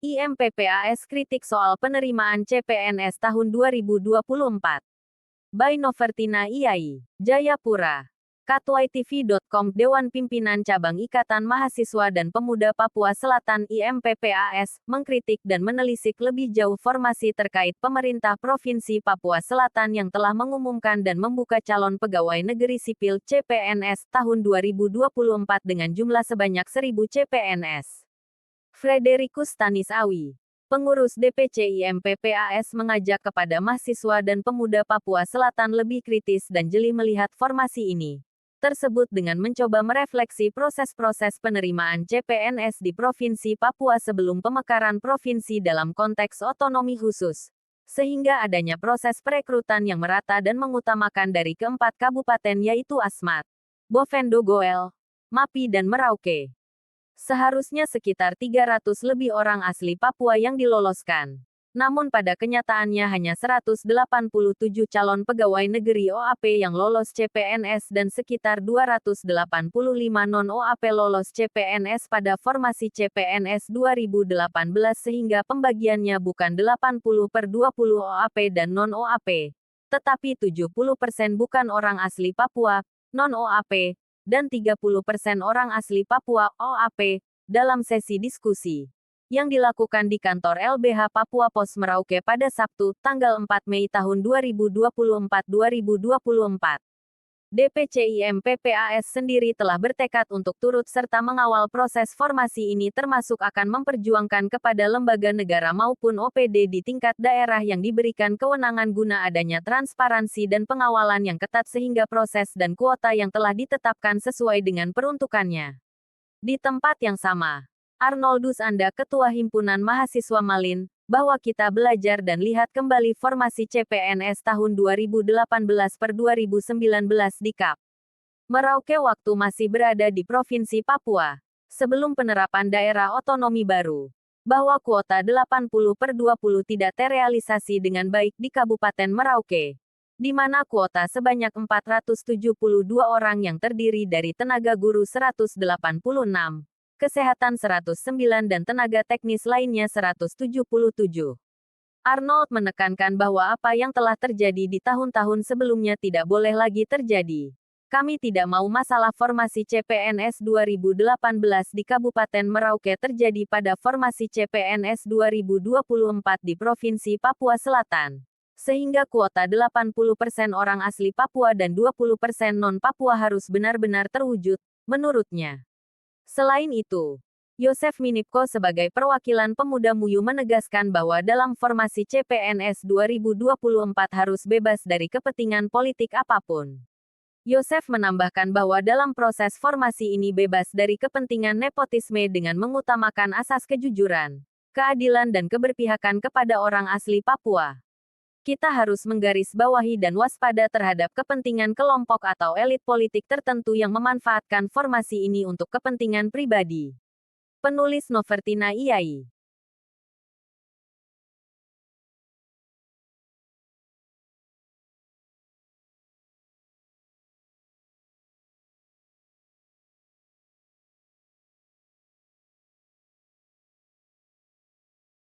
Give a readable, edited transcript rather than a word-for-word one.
IMPPAS kritik soal penerimaan CPNS tahun 2024. By Novertina IAI, Jayapura. Katwaitv.com Dewan Pimpinan Cabang Ikatan Mahasiswa dan Pemuda Papua Selatan IMPPAS mengkritik dan menelisik lebih jauh formasi terkait pemerintah Provinsi Papua Selatan yang telah mengumumkan dan membuka calon pegawai negeri sipil CPNS tahun 2024 dengan jumlah sebanyak 1.000 CPNS. Fredericus Tanis Awi, pengurus DPC IMPPAS mengajak kepada mahasiswa dan pemuda Papua Selatan lebih kritis dan jeli melihat formasi ini tersebut dengan mencoba merefleksi proses-proses penerimaan CPNS di Provinsi Papua sebelum pemekaran provinsi dalam konteks otonomi khusus, sehingga adanya proses perekrutan yang merata dan mengutamakan dari keempat kabupaten yaitu Asmat, Bovendo Goel, Mapi dan Merauke. Seharusnya sekitar 300 lebih orang asli Papua yang diloloskan. Namun pada kenyataannya hanya 187 calon pegawai negeri OAP yang lolos CPNS dan sekitar 285 non-OAP lolos CPNS pada formasi CPNS 2018 sehingga pembagiannya bukan 80/20 OAP dan non-OAP, tetapi 70% bukan orang asli Papua, non-OAP, dan 30% orang asli Papua, OAP, dalam sesi diskusi yang dilakukan di kantor LBH Papua Pos Merauke pada Sabtu, tanggal 4 Mei tahun 2024. DPC IMPPAS sendiri telah bertekad untuk turut serta mengawal proses formasi ini termasuk akan memperjuangkan kepada lembaga negara maupun OPD di tingkat daerah yang diberikan kewenangan guna adanya transparansi dan pengawalan yang ketat sehingga proses dan kuota yang telah ditetapkan sesuai dengan peruntukannya. Di tempat yang sama, Arnoldus Anda Ketua Himpunan Mahasiswa Malin, bahwa kita belajar dan lihat kembali formasi CPNS tahun 2018/2019 di KAP Merauke waktu masih berada di Provinsi Papua, sebelum penerapan daerah otonomi baru, bahwa kuota 80/20 tidak terrealisasi dengan baik di Kabupaten Merauke, di mana kuota sebanyak 472 orang yang terdiri dari tenaga guru 186, kesehatan 109 dan tenaga teknis lainnya 177. Arnold menekankan bahwa apa yang telah terjadi di tahun-tahun sebelumnya tidak boleh lagi terjadi. Kami tidak mau masalah formasi CPNS 2018 di Kabupaten Merauke terjadi pada formasi CPNS 2024 di Provinsi Papua Selatan. Sehingga kuota 80% orang asli Papua dan 20% non-Papua harus benar-benar terwujud, menurutnya. Selain itu, Yosef Minipko sebagai perwakilan pemuda MUYU menegaskan bahwa dalam formasi CPNS 2024 harus bebas dari kepentingan politik apapun. Yosef menambahkan bahwa dalam proses formasi ini bebas dari kepentingan nepotisme dengan mengutamakan asas kejujuran, keadilan dan keberpihakan kepada orang asli Papua. Kita harus menggarisbawahi dan waspada terhadap kepentingan kelompok atau elit politik tertentu yang memanfaatkan formasi ini untuk kepentingan pribadi. Penulis Novertina IAI.